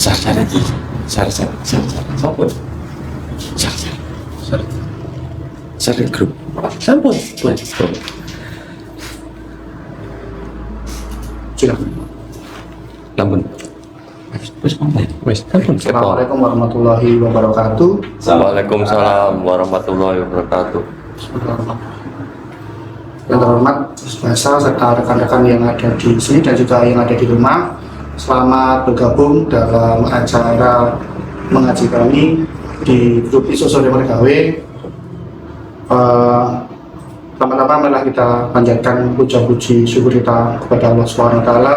Sar-sar iki. Sar-sar. Sopo? Sar-sar. Sar grup. Sampun. Silakan. Lampun. Wes, sampun. Assalamualaikum warahmatullahi wabarakatuh. Waalaikumsalam warahmatullahi wabarakatuh. Yang terhormat Ustazah serta rekan-rekan yang ada di sini dan juga yang ada di rumah, selamat bergabung dalam acara mengaji kami di grup ISO Sore Mergawe. Pertama-tama marilah kita panjatkan puja-puji syukur kita kepada Allah Subhanahu wa taala.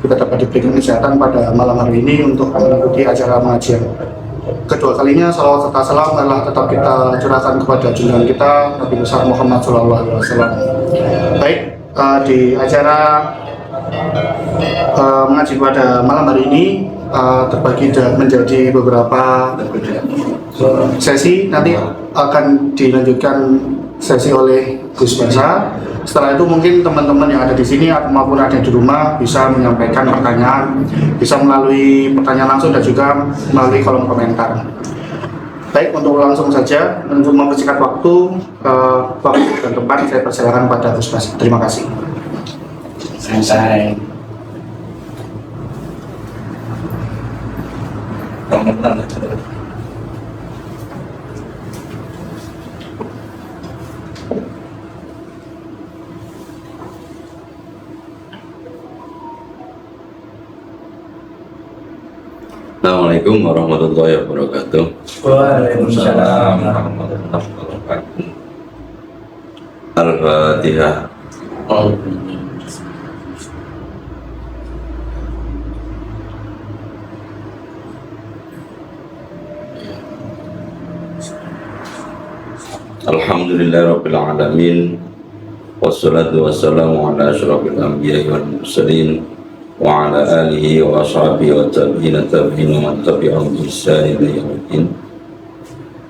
Kita dapat diberikan kesehatan pada malam hari ini untuk mengikuti acara pengajian. Kedua kalinya salawat serta salam adalah tetap kita curahkan kepada junjungan kita Nabi besar Muhammad SAW. Baik, di acara mengaji pada malam hari ini terbagi menjadi beberapa sesi. Nanti akan dilanjutkan sesi oleh Gus Basa. Setelah itu mungkin teman-teman yang ada di sini maupun ada di rumah bisa menyampaikan pertanyaan, bisa melalui pertanyaan langsung dan juga melalui kolom komentar. Baik, untuk langsung saja untuk mempersingkat waktu dan tempat saya persilakan pada Gus Basa. Terima kasih. Selesai. Assalamualaikum warahmatullahi wabarakatuh. Waalaikumsalam warahmatullahi wabarakatuh. Al-Fatihah. Alhamdulillahirabbil alamin. Wassalatu wassalamu ala asyrofil anbiya'i wal mursalin wa ala alihi wa ashabihi wa tabi'ina wa tabi'ahum bi ihsan ila yaumiddin.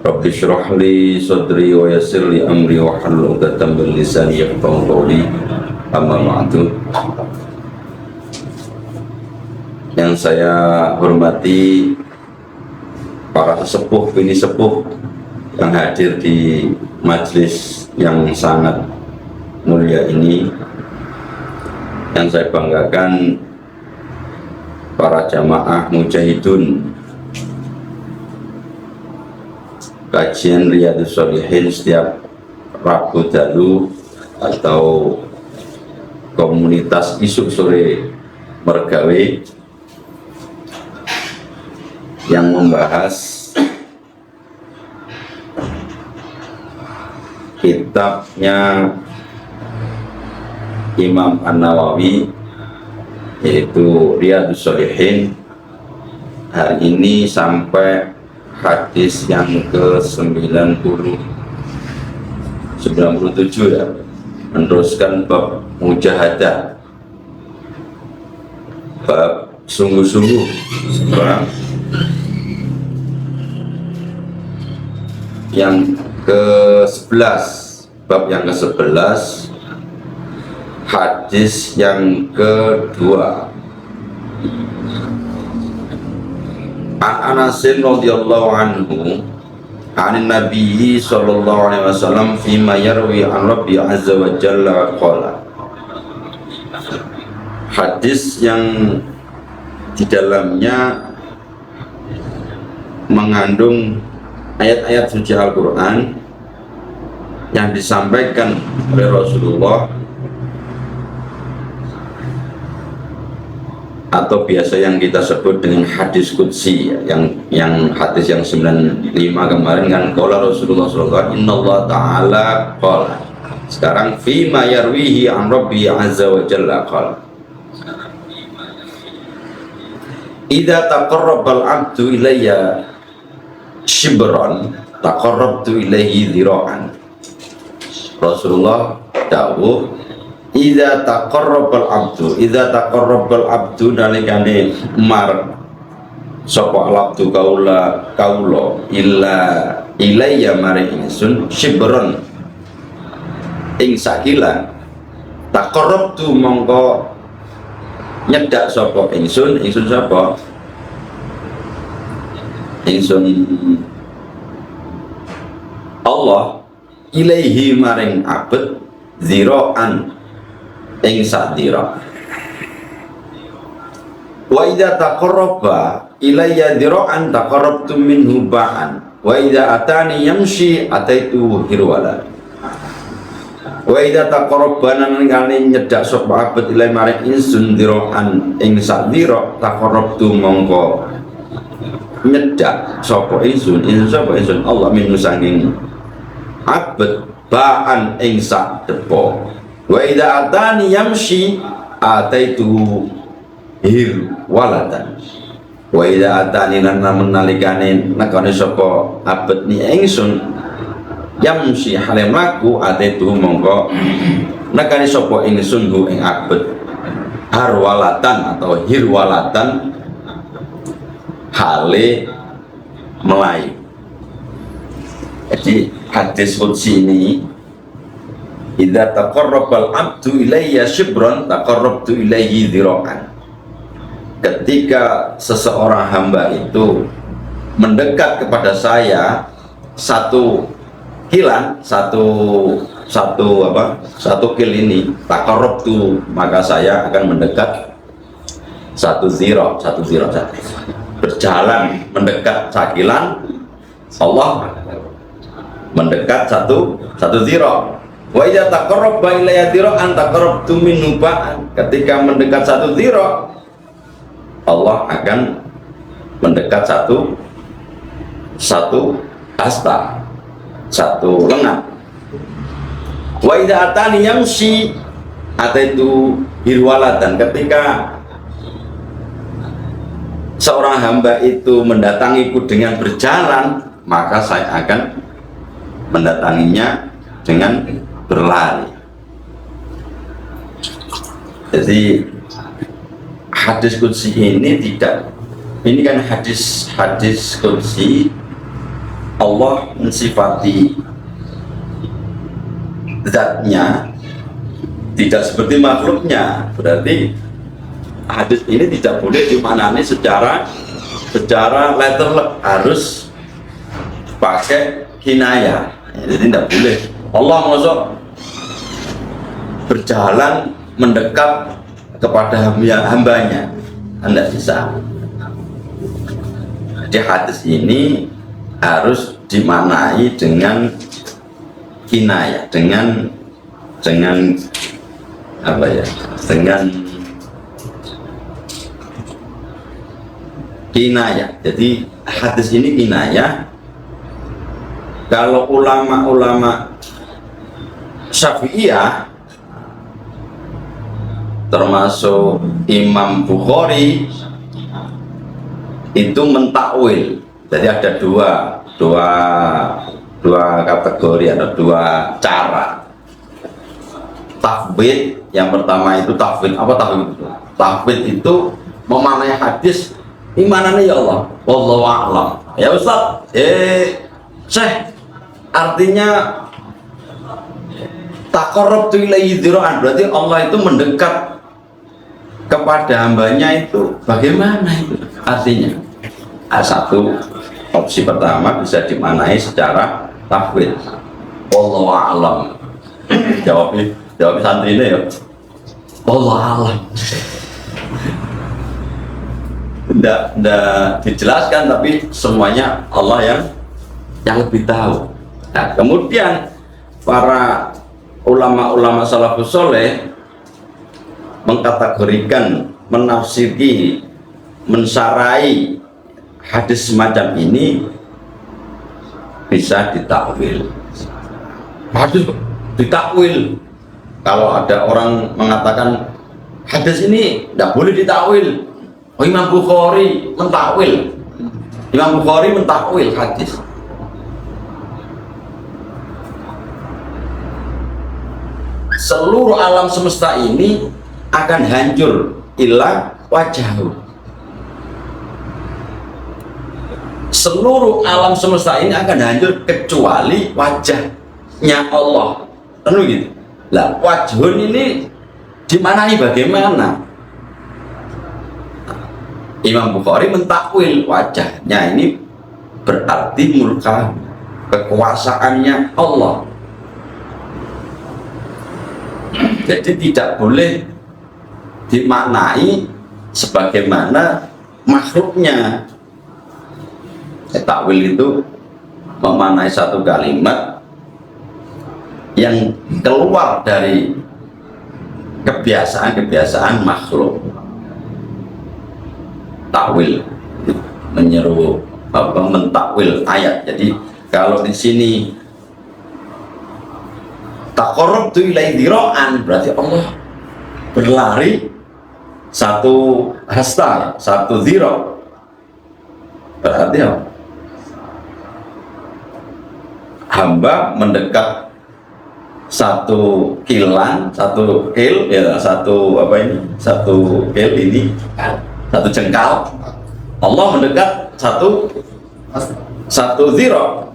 Rabbi shrah li sadri wa yassir li amri wa hlul 'uqdatam min lisani yafqahu qawli. Amma ba'du. Yang saya hormati para sepuh bini sepuh yang hadir di majelis yang sangat mulia ini, yang saya banggakan para jamaah mujahidun kajian Riyadhus Shalihin setiap Rabu Dalu atau komunitas Isuk Sore Mergawe yang membahas kitabnya Imam An-Nawawi yaitu Riyadhus Shalihin. Hari ini sampai hadis yang ke-97 ya, meneruskan bab mujahadah, bab sungguh-sungguh. Yang ke-11, bab yang ke-11, hadis yang kedua. An Anasin radhiyallahu anhu anin Nabi sallallahu alaihi wasallam fima yarwi an Rabbi azza wa jalla qala. Hadis yang di dalamnya mengandung ayat-ayat suci Al-Quran yang disampaikan oleh Rasulullah, atau biasa yang kita sebut dengan hadis qudsi, yang hadis yang 95 kemarin kan qala Rasulullah sallallahu alaihi wasallam innallaha ta'ala qala. Sekarang fima yarwihi an Rabbi azza wa jalla qala. Idza taqarrabal 'abdu ilayya shibran taqarrabtu ilaihi dhira'an. Rasulullah dawuh idza taqarrabal abdu nalikane mar sapa abdu kaula illa ilayya mari ingsun shibran ing sakila taqarrabtu mongko nyedak sapa ingsun sapa ingsun Allah ilaihi maring abet ziraan ing sak dira. Wa idza taqarraba ilayya ziraan taqarrabtu minhu ba'an wa idza atani yamshi ataitu hirwala. Wa idza taqarraba nangane nyedak sapa abet ilai maring ingsun ziraan ing sak dira taqarrabtu mongko nyedak sapa ingsun Allah minhu sanging abet ba'an ing sak depo. Wa idza atani yamshi ataitu hir walatan. Wa idza atani lan nalikane nekane sapa abet ni ingsun yamshi hale mlaku ataitu mongko nekane sapa ingsun hu ing abet harwalatan atau hirwalatan hale melayu. Jadi hadis qudsi ini idza taqarrabal abdu ilayya shibran taqarrabtu ilayhi dhira'an. Ketika seseorang hamba itu mendekat kepada saya satu kilan, satu kil ini taqarrabtu, maka saya akan mendekat satu zira berjalan mendekat sakilan, Allah mendekat satu zira. Wa idza taqarraba ilayya dhira'an taqarrabtu minhu ba'an. Ketika mendekat satu zira, Allah akan mendekat satu hasta, satu lengan. Wa idza atani yamshi ataitu hirwalatan. Ketika seorang hamba itu mendatangiku dengan berjalan, maka saya akan mendatanginya dengan berlari. Jadi hadis qudsi ini ini kan hadis qudsi Allah mensifati zatnya tidak seperti makhluknya. Berarti hadis ini tidak boleh dimaknani secara letterlek, harus pakai kinayah. Jadi tidak boleh Allah masuk berjalan mendekat kepada hambanya, tidak bisa. Jadi hadis ini harus dimaknai dengan kinayah, dengan apa ya, dengan kinayah. Jadi hadis ini kinayah. Kalau ulama-ulama Syafi'iyah termasuk Imam Bukhari itu mentakwil. Jadi ada dua kategori, ada dua cara. Tafwid, yang pertama itu tafwid. Apa tafwid itu? Tafwid itu memaknai hadis imanannya ya Allah, wallahu a'lam. Ya Ustaz, Syekh, artinya taqarrabtu ilaihi dzira'an, berarti Allah itu mendekat kepada hambanya itu bagaimana itu artinya? Satu opsi pertama bisa dimaknai secara tafwid, wallahu a'lam. Jawab santri ini ya, wallahu a'lam. Tidak dijelaskan, tapi semuanya Allah yang lebih tahu. Nah, kemudian para ulama-ulama salafus soleh mengkategorikan, menafsiri, mensarai hadis semacam ini bisa ditakwil. Hadis ditakwil. Kalau ada orang mengatakan hadis ini tidak boleh ditakwil, Imam Bukhari mentakwil. Imam Bukhari mentakwil hadis. Seluruh alam semesta ini akan hancur illa wajhahu. Seluruh alam semesta ini akan hancur kecuali wajahnya Allah. Kan gitu. Lah, wajhun ini dimaknai bagaimana? Imam Bukhari mentakwil wajahnya ini berarti mulka, kekuasaannya Allah. Jadi tidak boleh dimaknai sebagaimana makhluknya. Takwil itu memaknai satu kalimat yang keluar dari kebiasaan-kebiasaan makhluk. Takwil menyeru mentakwil ayat. Jadi kalau di sini taqarrabtu ilaihi dhira'an, berarti Allah berlari satu hasta, satu dhira'. Berarti apa? Hamba mendekat satu kilan, satu kil, ya satu apa ini, satu kil ini, satu jengkal. Allah mendekat satu zero,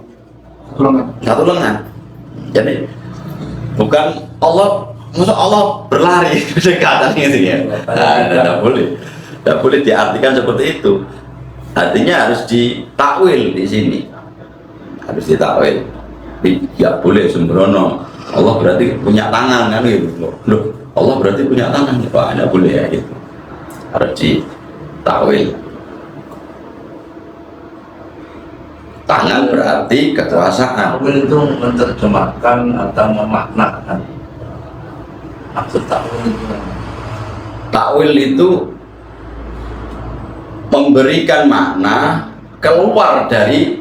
satu lengan. Jadi bukan Allah, maksud Allah berlari dekatan gitu ya. Tidak boleh, tidak boleh diartikan seperti itu. Artinya harus ditakwil di sini, harus ditakwil. Tidak boleh sembrono. Allah berarti punya tangan kan gitu. Loh, Allah berarti punya tangan. Wah, tidak boleh ya gitu. Harus ditakwil. Tangan berarti kekuasaan. Takwil itu menerjemahkan atau memaknakan. Maksud takwil itu Takwil itu memberikan makna keluar dari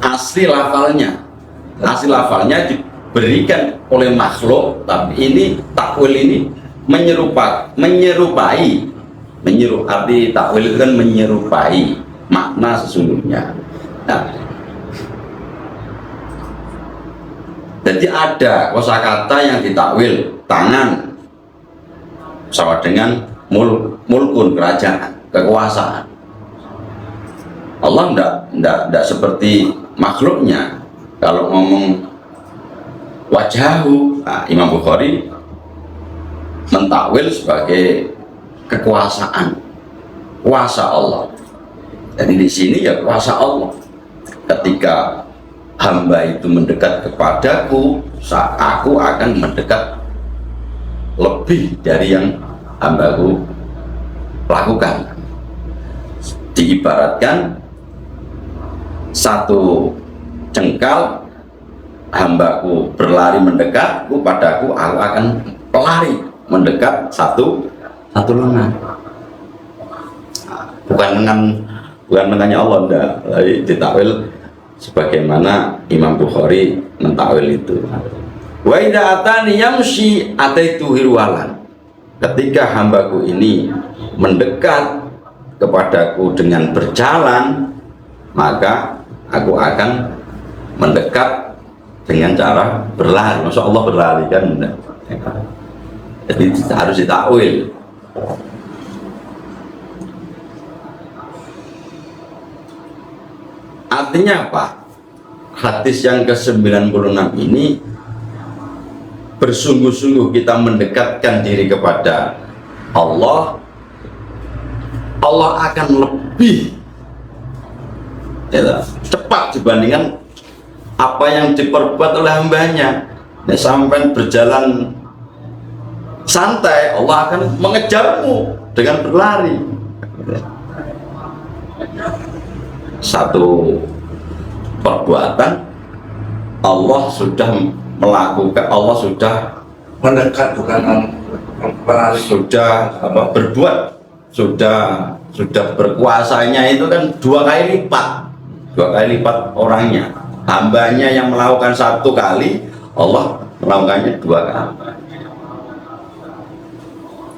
asli lafalnya. Asli lafalnya diberikan oleh makhluk, tapi ini takwil ini menyerupai. Arti takwil itu kan menyerupai makna sesungguhnya. Nah, jadi ada kosakata yang ditakwil, tangan sama dengan mulkun, kerajaan, kekuasaan. Allah tidak seperti makhluknya. Kalau ngomong wajhahu, nah, Imam Bukhari mentakwil sebagai kekuasaan, kuasa Allah. Jadi di sini ya kuasa Allah. Ketika hamba itu mendekat kepadaku, aku akan mendekat lebih dari yang hambaku lakukan. Diibaratkan satu jengkal, hambaku berlari mendekat padaku, aku akan pelari mendekat satu lengan. Bukan lengannya Allah, enggak. Ditakwil sebagaimana Imam Bukhari mentakwil itu. Wa idza atani yamshi ataitu hirwalan. Ketika hambaku ini mendekat kepadaku dengan berjalan, maka aku akan mendekat dengan cara berlari. Masya Allah berlari kan. Jadi harus ditakwil. Artinya apa? Hadis yang ke-96 ini bersungguh-sungguh kita mendekatkan diri kepada Allah, Allah akan lebih cepat dibandingkan apa yang diperbuat oleh hambanya. Nah, sampai berjalan santai, Allah akan mengejarmu dengan berlari. Satu perbuatan Allah sudah melakukan, Allah sudah mendekat, bukan berlari. Sudah berbuat, sudah berkuasanya itu kan 2 kali lipat orangnya. Hambanya yang melakukan 1 kali, Allah melakukannya 2 kali.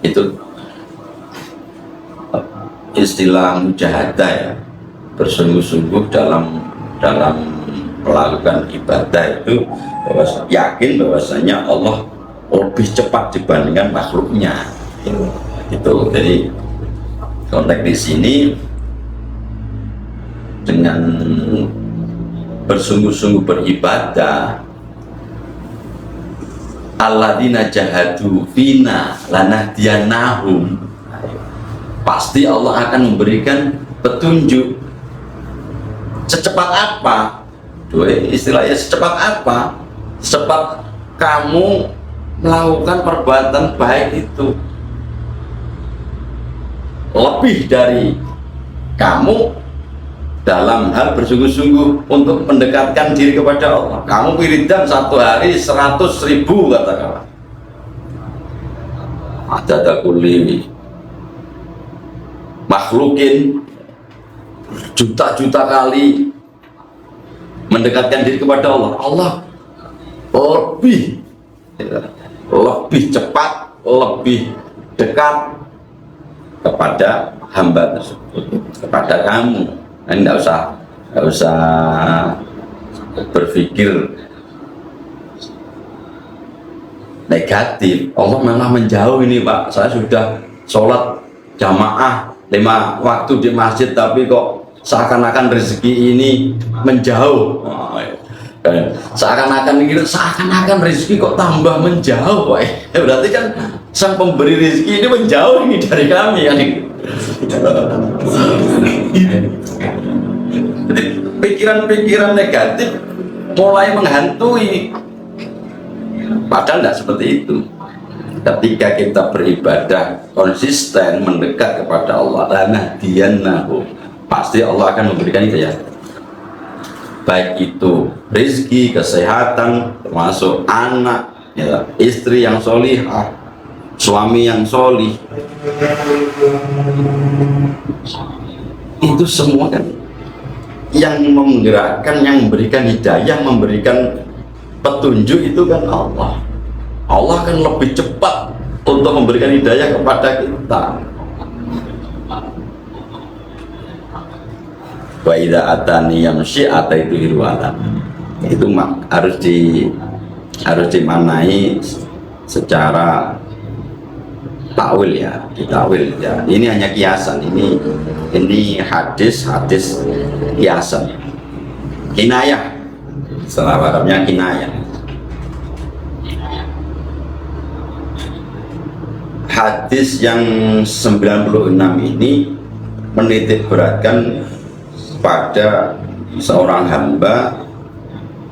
Itu istilah mujahadah ya, bersungguh-sungguh dalam melakukan ibadah itu, yakin bahwasanya Allah lebih cepat dibandingkan makhluknya. Itu jadi konteks di sini dengan bersungguh-sungguh beribadah. Alladzina jahadu fina lanahdiyannahum, pasti Allah akan memberikan petunjuk Secepat apa? Istilahnya secepat apa? Secepat kamu melakukan perbuatan baik itu, lebih dari kamu dalam hal bersungguh-sungguh untuk mendekatkan diri kepada Allah. Kamu wiridan satu hari 100.000 katakanlah, ada kulli makhlukin, juta-juta kali mendekatkan diri kepada Allah. Allah lebih cepat, lebih dekat kepada hamba tersebut, kepada kamu. Nggak usah berpikir negatif. Allah malah menjauh ini Pak, saya sudah sholat jamaah 5 waktu di masjid tapi kok seakan-akan rezeki ini menjauh. Seakan-akan rezeki kok tambah menjauh Pak. Berarti kan sang pemberi rezeki ini menjauh ini dari kami kan. Jadi pikiran-pikiran negatif mulai menghantui, padahal tidak seperti itu. Ketika kita beribadah konsisten mendekat kepada Allah, lanahdiyannahu, pasti Allah akan memberikan itu ya, baik itu rezeki, kesehatan, termasuk anak ya, istri yang solihah, suami yang solih. Itu semua kan yang menggerakkan, yang memberikan hidayah, memberikan petunjuk itu kan Allah. Allah akan lebih cepat untuk memberikan hidayah kepada kita. Wa idza atani yamshi ataitu hirwala. Itu harus dimanai secara takwil ya, ditakwil ya. Ini hanya kiasan, ini hadis kiasan, kinayah, istilah Arabnya kinayah. Hadis yang 96 ini menitik beratkan pada seorang hamba,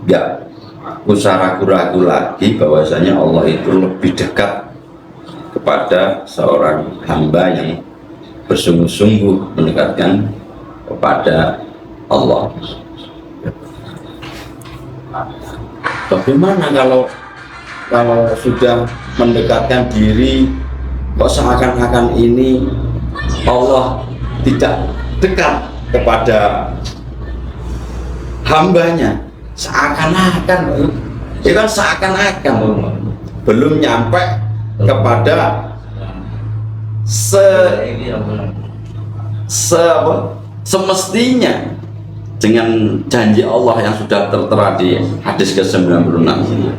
nggak usah ragu-ragu lagi bahwasanya Allah itu lebih dekat kepada seorang hamba yang bersungguh-sungguh mendekatkan kepada Allah. Bagaimana kalau sudah mendekatkan diri kok seakan-akan ini Allah tidak dekat kepada hambanya? Seakan-akan, itu kan seakan-akan belum nyampe kepada semestinya dengan janji Allah yang sudah tertera di hadis ke-96 ini.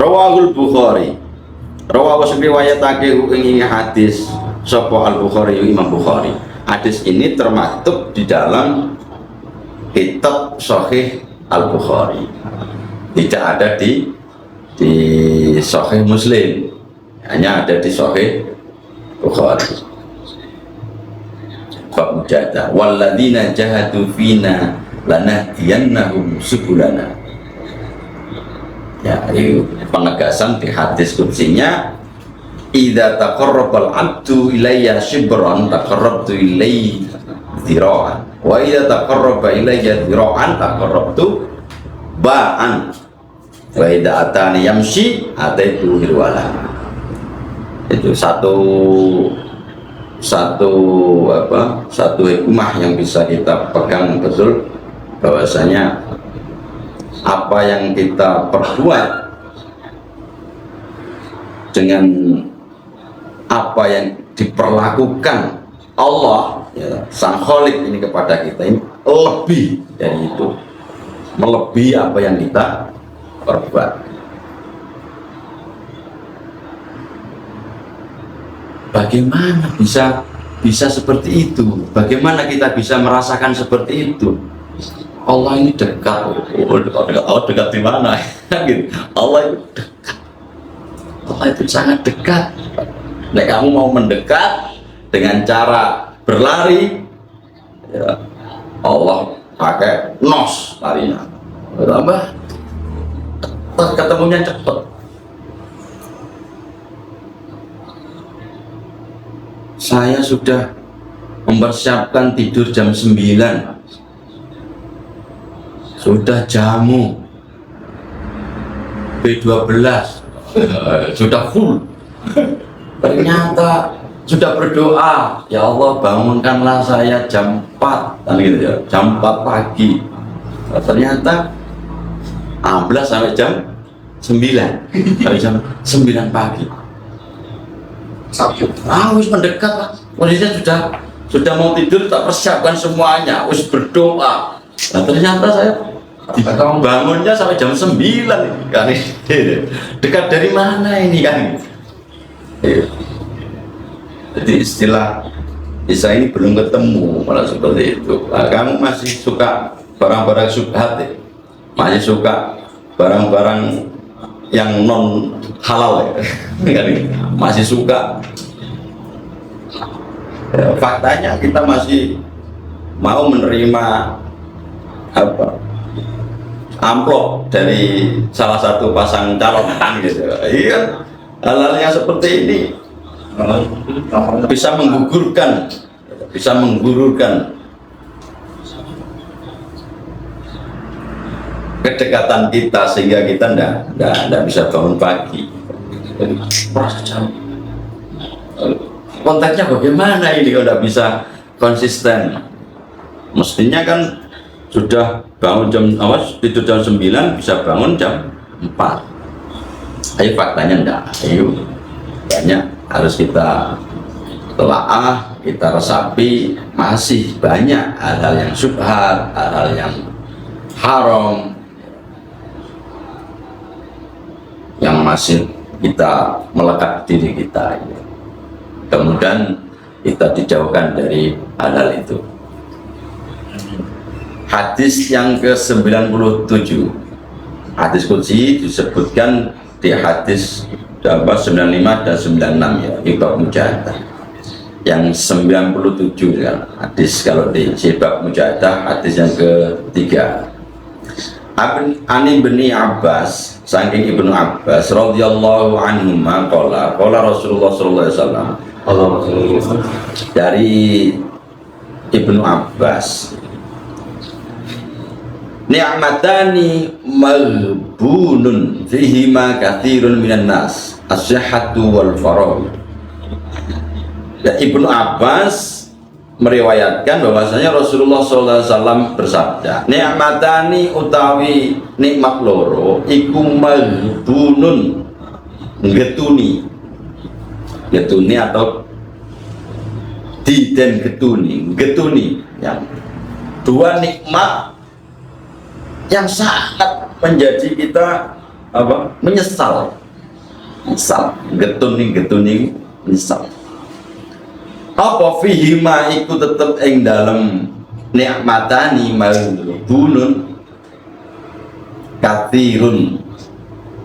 Rawahul Bukhari, rawahu riwayatake ing hadis sapa Al-Bukhari, Imam Bukhari. Hadis ini termaktub di dalam kitab Sahih Al-Bukhari. Tidak ada di Sahih Muslim, hanya ada di Sahih Bukhari. Bab mujahadah, walladzina jahadu fina lanahdiyannahum subulana. Ya, itu penegasan di hadis qudsinya, idza taqarrabal 'abdu ilayya shibran taqarrabtu ilayhi dhira'an wa idza taqarraba ilayya dhira'an taqarrabtu ba'an wa idza atani yamshi ataitu hirwala. Itu satu hikmah yang bisa kita pegang betul, bahwasanya apa yang kita perbuat dengan apa yang diperlakukan Allah ya, Sang Khalik ini kepada kita, ini lebih dari itu, melebihi apa yang kita perbuat. Bagaimana bisa seperti itu? Bagaimana kita bisa merasakan seperti itu? Allah ini dekat. Dekat di mana? Gitu. Allah itu dekat. Allah itu sangat dekat. Nek kamu mau mendekat dengan cara berlari, ya, Allah pakai nos larinya, tambah ketemunya cepet. Saya sudah mempersiapkan tidur jam 9, sudah jamu B12, sudah full. Ternyata sudah berdoa, ya Allah bangunkanlah saya jam 4, kan gitu ya, jam 4 pagi. Ternyata 16 sampai jam 9, sampai jam 9 pagi. Wis mendekat Pak. Posisinya sudah mau tidur, tak persiapkan semuanya, wis berdoa. Nah, ternyata saya bangunnya sampai jam 9 kan. Dekat dari mana ini kan? Jadi istilah ini belum ketemu malah seperti itu. Nah, kamu masih suka barang-barang syubhat ya? Masih suka barang-barang yang non halal ya? Masih suka ya, faktanya kita masih mau menerima apa amplop dari salah satu pasang calon gitu. Iya, hal-hal yang seperti ini bisa menggugurkan kedekatan kita, sehingga kita ndak bisa bangun pagi. Konteksnya bagaimana ini kalau ndak bisa konsisten? Mestinya kan sudah bangun jam tidur jam 9, bisa bangun jam 4. Ayo faktanya ndak. Ayo banyak harus kita telaah, kita resapi. Masih banyak hal-hal yang syubhat, hal-hal yang haram yang masih kita melekat di diri kita. Kemudian kita dijauhkan dari hal-hal itu. Hadis yang ke-97, hadis qudsi disebutkan di hadis 95 dan 96 ya, bab mujahadah. Yang 97 ya, hadis kalau di bab mujahadah hadis yang ketiga. Ani bin Abbas, saking Ibnu Abbas radhiyallahu anhuma qala Rasulullah sallallahu alaihi wasallam, dari Ibnu Abbas, ni'matani maghbunun fihima katsirun minan nas, as-sihhatu wal faragh. Ya, Ibnu Abbas meriwayatkan bahwasanya Rasulullah SAW bersabda, ni'matani utawi nikmat loro iku maghbunun, getuni atau diden getuni yang dua nikmat yang sangat menjadi kita menyesal, getuni menyesal. Apa fihima iku tetep ing dalem nikmatani maghbunun katsirun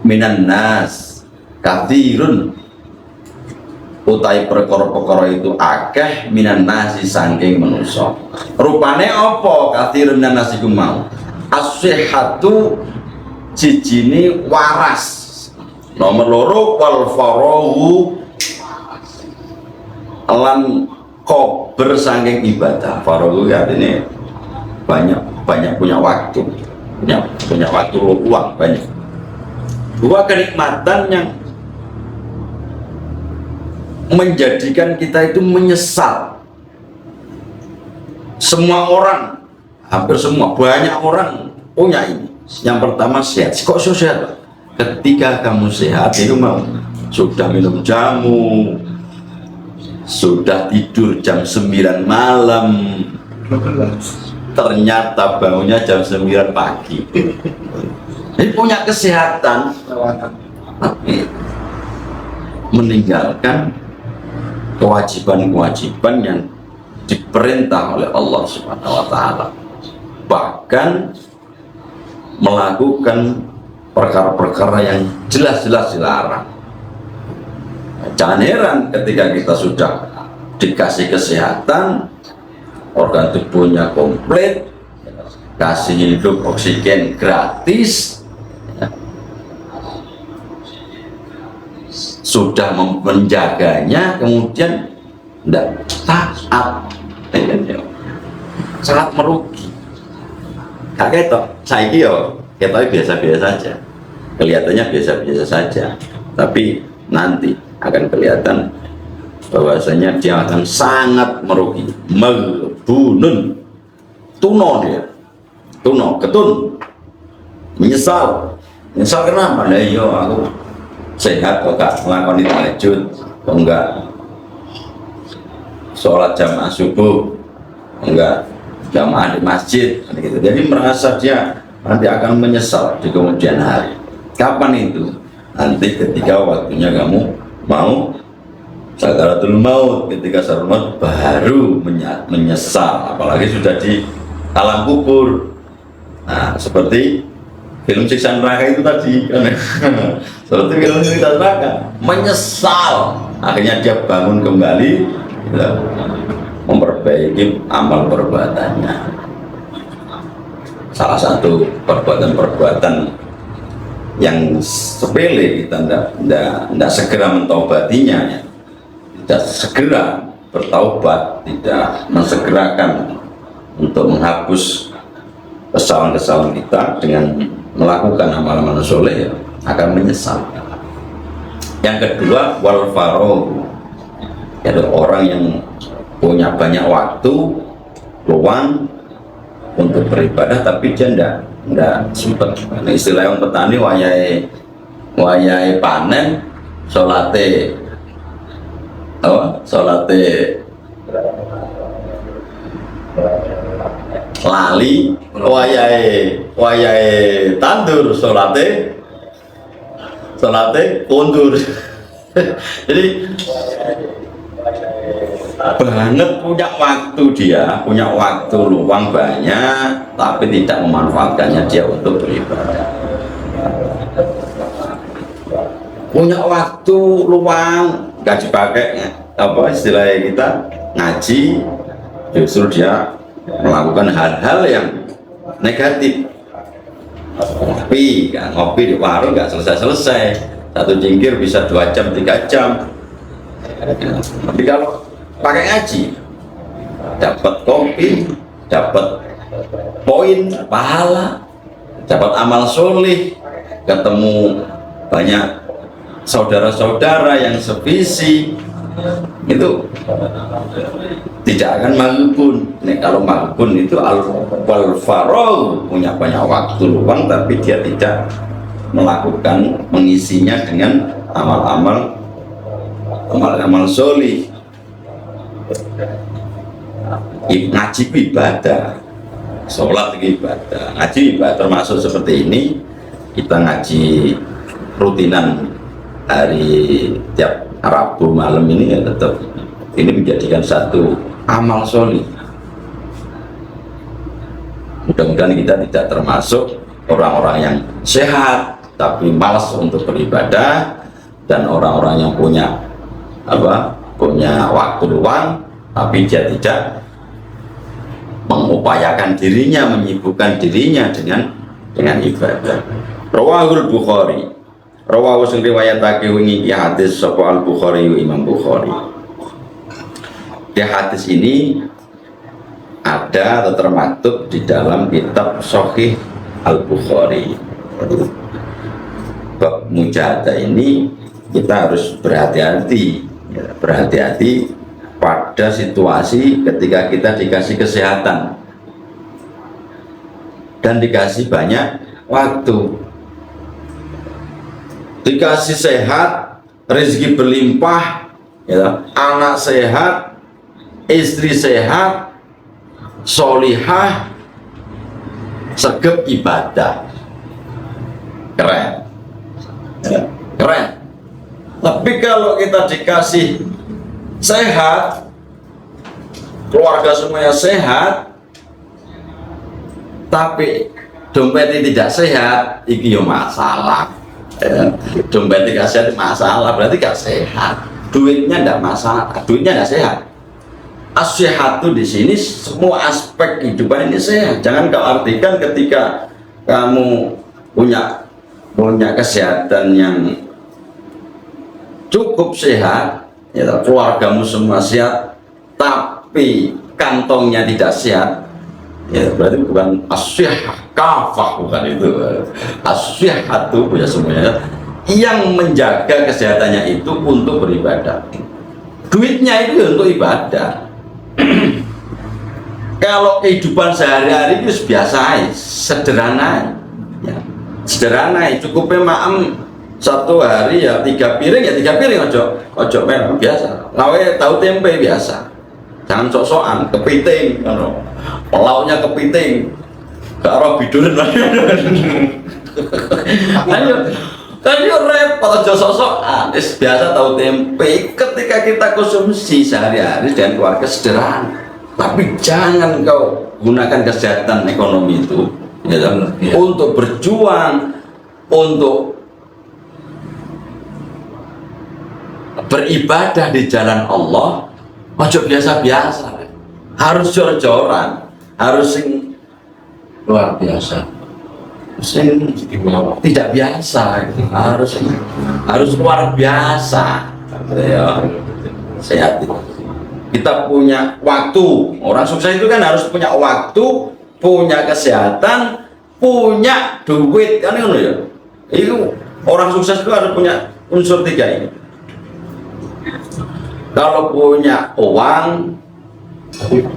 minan nas, katsirun utai perkara-perkara itu akeh minan nasi saking manusa. Rupane apa katsirun minan nasi ku mau? As-sihhatu jijine waras. Nomor loro wal farahu lan kober saking ibadah. Farahu artinya banyak punya waktu, punya waktu luang banyak. Dua kenikmatan yang menjadikan kita itu menyesal. Semua orang, hampir semua, banyak orang punya ini. Yang pertama sehat. Kok sehat? Ketika kamu sehat itu mau sudah minum jamu, sudah tidur jam 9 malam, ternyata bangunnya jam 9 pagi. Ini punya kesehatan, tapi meninggalkan kewajiban-kewajiban yang diperintah oleh Allah Subhanahu wa Ta'ala, bahkan melakukan perkara-perkara yang jelas-jelas dilarang. Jangan heran ketika kita sudah dikasih kesehatan, organ tubuhnya komplit, kasih hidup oksigen gratis, ya. Sudah menjaganya, kemudian tidak taat, ya. Sangat merugi. Kakek toh, saya kita biasa-biasa saja, kelihatannya biasa-biasa saja, tapi nanti akan kelihatan bahwasanya dia akan sangat merugi, mebunun, tuno dia, tuno, ketun, menyesal kenapa? Nah iya aku sehat kok gak ngelakoni tahajud, kok enggak sholat jamaah subuh, enggak jamaah di masjid, gitu. Jadi merasa dia nanti akan menyesal di kemudian hari. Kapan itu? Nanti ketika waktunya kamu mau sakaratul maut, ketika sakaratul maut baru menyesal, apalagi sudah di alam kubur. Nah, seperti film Siksa Neraka itu tadi kan. Seperti film Siksa Neraka, menyesal, akhirnya dia bangun kembali, gitu, memperbaiki amal perbuatannya. Salah satu perbuatan-perbuatan yang sepele kita tidak segera mentaubatinya, ya. Tidak segera bertaubat, tidak mensegerakan untuk menghapus kesalahan-kesalahan kita dengan melakukan amal-amal soleh, ya, akan menyesal. Yang kedua, wal faragh, yaitu orang yang punya banyak waktu luang untuk beribadah tapi dia enggak sempat. Nah, istilah yang petani wayai panen salate lali, wayai tandur salate kondur. Jadi banget punya waktu luang banyak tapi tidak memanfaatkannya dia untuk beribadah. Punya waktu luang gak dipakai, apa istilahnya kita, ngaji, justru dia melakukan hal-hal yang negatif. Ngopi di warung gak selesai-selesai, satu cingkir bisa 2 jam 3 jam. Tapi kalau pakai ngaji, dapat kopi, dapat poin pahala, dapat amal soleh, ketemu banyak saudara-saudara yang sevisi, itu tidak akan maghbun. Nih, kalau maghbun itu al faragh, punya banyak waktu luang tapi dia tidak mengisinya dengan amal-amal soleh. Ngaji ibadah, sholat ibadah, ngaji ibadah, termasuk seperti ini. Kita ngaji rutinan hari tiap Rabu malam ini, ya tetap ini menjadikan satu amal soleh. Mudah-mudahan kita tidak termasuk orang-orang yang sehat tapi malas untuk beribadah, dan orang-orang yang punya waktu luang tapi dia tidak mengupayakan dirinya, menyibukkan dirinya dengan ibadah. Rawahul Bukhari, rawahu sing riwayatake wingi hadis sapa Al Bukhari, Imam Bukhari. Di hadis ini ada atau termaktub di dalam kitab Sahih Al Bukhari. Bab mujahadah ini kita harus berhati-hati pada situasi ketika kita dikasih kesehatan dan dikasih banyak waktu, dikasih sehat, rezeki berlimpah, ya, anak sehat, istri sehat, solihah, segep ibadah, keren, ya, keren. Tapi kalau kita dikasih sehat, keluarga semuanya sehat, tapi dompetnya tidak sehat, iki yo masalah. Dompet tidak sehat masalah, berarti gak sehat. Duitnya tidak masalah, duitnya tidak sehat. as-sihhatu di sini semua aspek kehidupan ini sehat. Jangan kau artikan ketika kamu punya kesehatan yang cukup sehat, ya, keluargamu semua sehat, tapi kantongnya tidak sehat, ya berarti bukan as-sihhah kafah, bukan itu. As-sihhatu punya semuanya. Yang menjaga kesehatannya itu untuk beribadah. Duitnya itu untuk ibadah. Kalau kehidupan sehari-hari itu biasa, sederhana, ya. Sederhana, cukupnya maem satu hari ya 3 piring ya 3 piring, ojo memang biasa. Lawe tahu tempe biasa. Jangan sok-sokan kepiting, lauknya kepiting. Karo biduran lagi. Ayo repot, aja sok-sokan. Biasa tahu tempe. Ketika kita konsumsi sehari-hari dengan keluarga sederhana, tapi jangan kau gunakan kesehatan ekonomi itu, ya, untuk berjuang, untuk beribadah di jalan Allah. Ojo biasa-biasa, harus jor-joran, harus luar biasa. Tidak biasa, harus luar biasa, ya. Sehat. Kita punya waktu. Orang sukses itu kan harus punya waktu, punya kesehatan, punya duit, kan itu ya. Itu orang sukses itu harus punya unsur 3 ini. Kalau punya uang,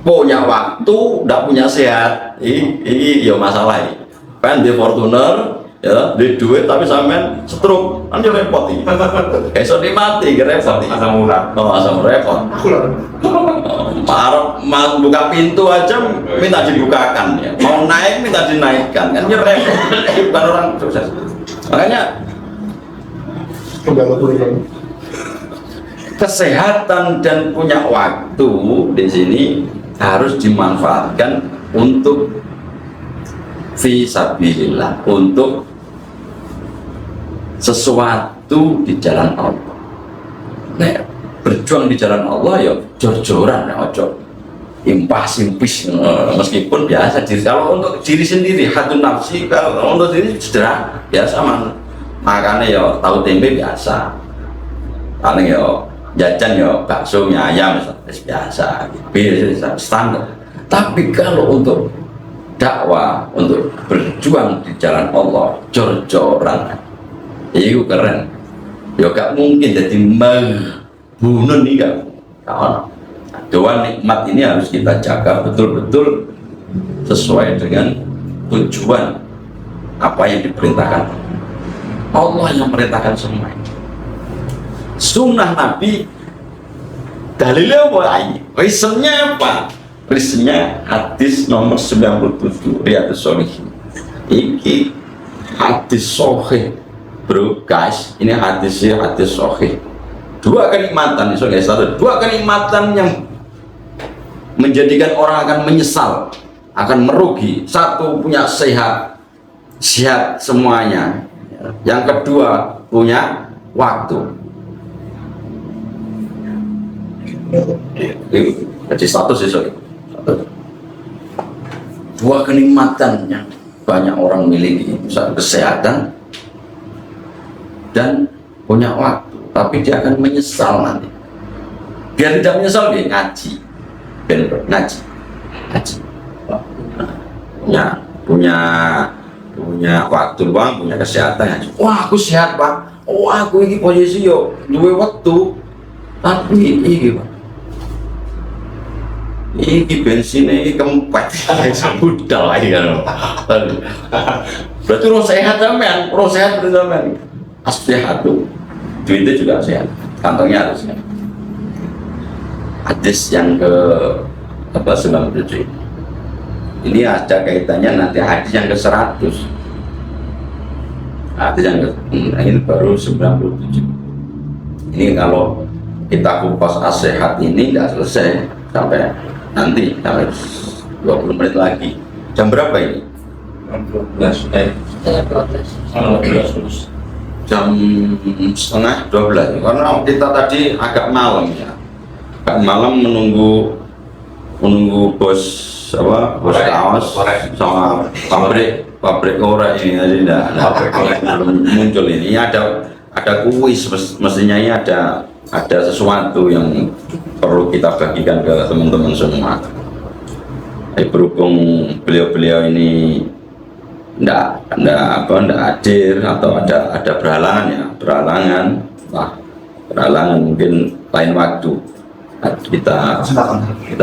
punya waktu, tidak punya sehat, ini ya masalah ini. Kan di Fortuner, ya, di duit tapi sampean stroke, kan ya repot ini. Esok dimati, repot ini. Asam urat. Oh, asam repot. Mas buka pintu aja minta dibukakan, ya. Mau naik minta dinaikkan, kan ya repot. Bukan orang sukses. Makanya kesehatan dan punya waktu di sini harus dimanfaatkan untuk fisabilillah, untuk sesuatu di jalan Allah. Nah, berjuang di jalan Allah ya jor-joran, ya ojo impah-simpis, meskipun biasa diri. Kalau untuk diri sendiri hatun nafsi, kalau untuk diri sederhana biasa, makannya ya tahu tempe biasa, paling ya jajan ya bakso mie ayam biasa, biasa standar. Tapi kalau untuk dakwah, untuk berjuang di jalan Allah, jor-joran, itu keren. Ya gak mungkin jadi membunuh nih, gak. Doa nikmat ini harus kita jaga betul-betul sesuai dengan tujuan apa yang diperintahkan. Allah yang merintahkan semua ini. Sunnah Nabi, dalilnya apa? Reasonnya apa? Reasonnya hadis nomor 97 Riyadhus Shalihin. Ini hadis sahih, bro guys. Ini hadis sahih. 2 kenikmatan, dua kenikmatan yang menjadikan orang akan menyesal, akan merugi. 1, punya sehat semuanya. Yang kedua, punya waktu. Jadi status itu. 2 kenikmatan yang banyak orang miliki, misalnya kesehatan dan punya waktu, tapi dia akan menyesal nanti. Biar tidak menyesal, dia ngaji, punya waktu luang, punya kesehatan. Wah, aku sehat, Pak. Wah, aku ini posisi yo duwe waktu, tapi ini Pak, ini bensinnya ini kempet, budal lagi kan. Berarti roh sehat sampean, berarti sampean. As-sehat tuh, duitnya juga sehat, kantongnya harus sehat. Hadis yang ke 97 ini ada kaitannya nanti hadis yang ke 100. Hadis yang ini baru 97. Ini kalau kita kupas as-sehat ini tidak selesai sampai nanti, sampai 20 menit lagi. Jam berapa ini? 12. Jam setengah 12, karena kita tadi agak malam ya, agak malam menunggu menunggu bos bos kaos sama pabrik orek ini aja belum muncul ini. Ada kuis mestinya ini ada sesuatu yang perlu kita bagikan ke teman-teman semua. Berhubung beliau ini ndak hadir atau ada berhalangan mungkin lain waktu kita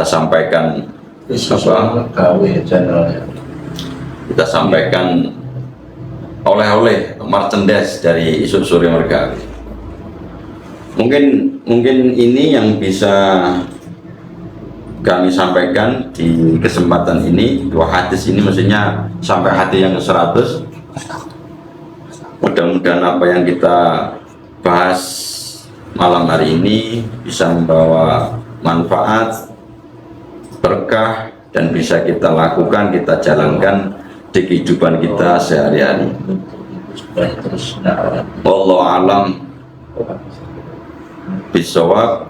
sampaikan kita sampaikan oleh-oleh merchandise dari Isuk Suri Mergawi. Mungkin ini yang bisa kami sampaikan di kesempatan ini. Dua hadis ini mestinya sampai hati yang ke-100. Mudah-mudahan apa yang kita bahas malam hari ini bisa membawa manfaat, berkah, dan bisa kita lakukan, kita jalankan di kehidupan kita sehari-hari. Wallahu a'lam bishawab.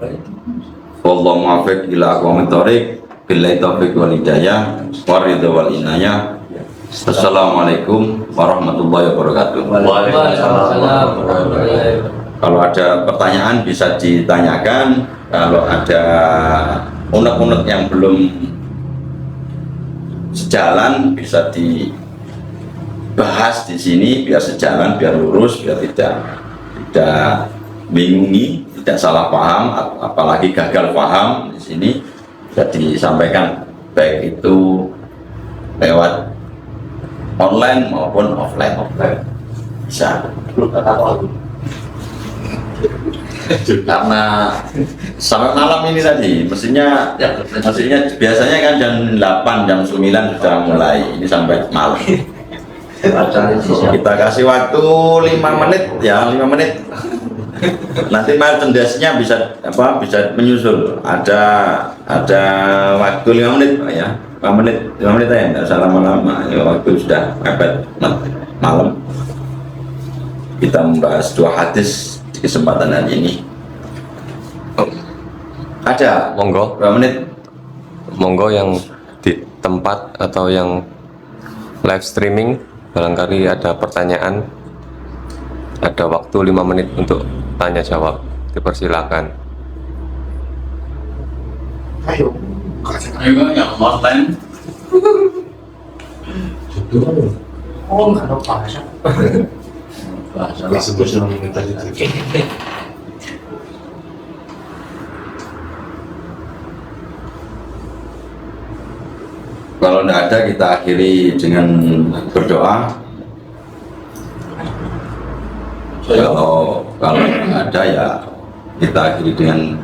Wallahu muwaffiq ila aqwamit thoriq. Billahi taufiq wal hidayah wa ridha wal inayah. Assalamualaikum warahmatullahi wabarakatuh. Kalau ada pertanyaan bisa ditanyakan. Kalau ada unek-unek yang belum sejalan bisa dibahas di sini biar sejalan, biar lurus, biar tidak bingungi, tidak salah paham, apalagi gagal paham di sini bisa disampaikan baik itu lewat online maupun offline bisa. Karena sampai malam ini tadi mestinya biasanya kan jam 8 jam 9 sudah mulai, ini sampai malam. Kita kasih waktu 5 menit ya, 5 menit. Nanti merchandise-nya bisa menyusul. Ada waktu 5 menit ya. 5 menit aja, enggak usah lama-lama. Ya, waktu sudah mepet malam. Kita membahas 2 hadis di kesempatan hari ini. Ada monggo berapa menit? Monggo yang di tempat atau yang live streaming barangkali ada pertanyaan, ada waktu 5 menit untuk tanya jawab, dipersilakan. Ayo yang online. oh nggak ada bahasa Kalau tidak ada kita akhiri dengan berdoa. Kalau tidak ada ya kita akhiri dengan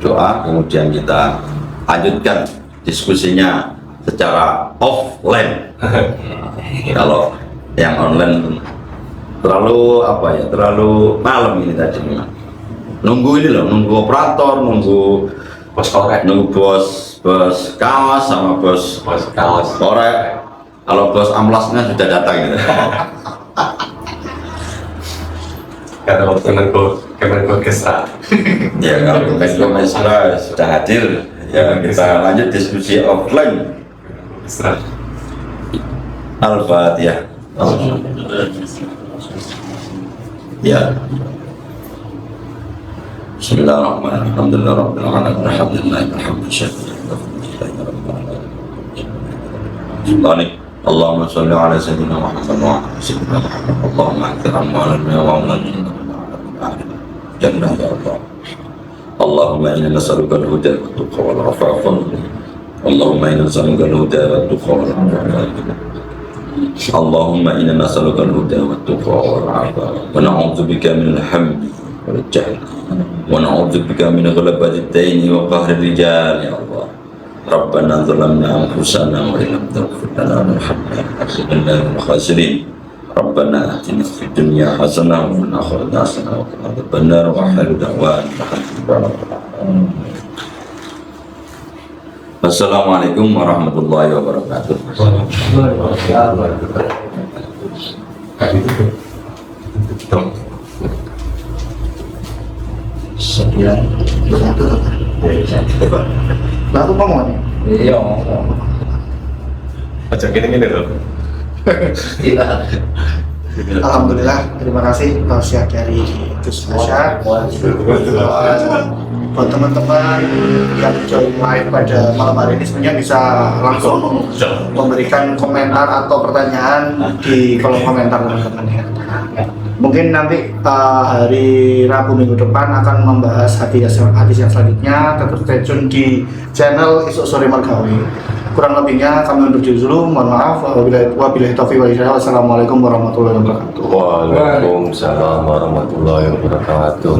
doa, kemudian kita lanjutkan diskusinya secara offline. Kalau yang online terlalu malam ini tadi. Nunggu operator, nunggu bos kaos sama bos korek. Kalau bos amplasnya sudah datang gitu. Kalau Kemenko Kesra. Ya kalau Kemenko Kesra sudah hadir, ya kita lanjut diskusi offline. Al-Fatihah. Ya. Bismillahirrahmanirrahim. Alhamdulillahirabbil alamin. Alhamdulillahirabbil Allahumma shalli ala sayyidina Muhammad wa ala sayyidina Muhammad. Allahumma akthir amwalana wa amwalana jannah ya Allah. Allahumma inna nas'aluka al-huda wa at-tuqa wal 'afafa. Allahumma inna nas'aluka al-huda wa at-tuqa wal 'afafa. Allahumma inna nas'aluka al-huda wa at-tuqa wal 'afafa wa na'udzu bika min al-hammi wal jahli wa na'udzu bika min ghalabati ad-daini wa qahri ar-rijal ya Allah. Rabbana zalamna anfusana wa illam taghfir lana wa tarhamna lanakunanna minal khasirin. Rabbana atina fid dunya hasanah wa fil akhirati hasanah wa qina adzabannar wa akhiru da'wana Wassalamualaikum warahmatullahi wabarakatuh. sekian. Lalu ngomong nih. Iya. Aja gini loh. Iya. Alhamdulillah, terima kasih tausiah dari Gus Masyar. Buat teman-teman yang join live pada malam hari ini sebenarnya bisa langsung memberikan komentar atau pertanyaan di kolom komentar teman-teman ya. Mungkin nanti hari Rabu minggu depan akan membahas hadis yang selanjutnya. Tetap stay tune di channel Isuk Sore Mergawe. Kurang lebihnya kami undur diri dulu. Mohon maaf. Wabillahi taufiq wal hidayah. Wassalamualaikum warahmatullahi wabarakatuh. Waalaikumsalam warahmatullahi wabarakatuh.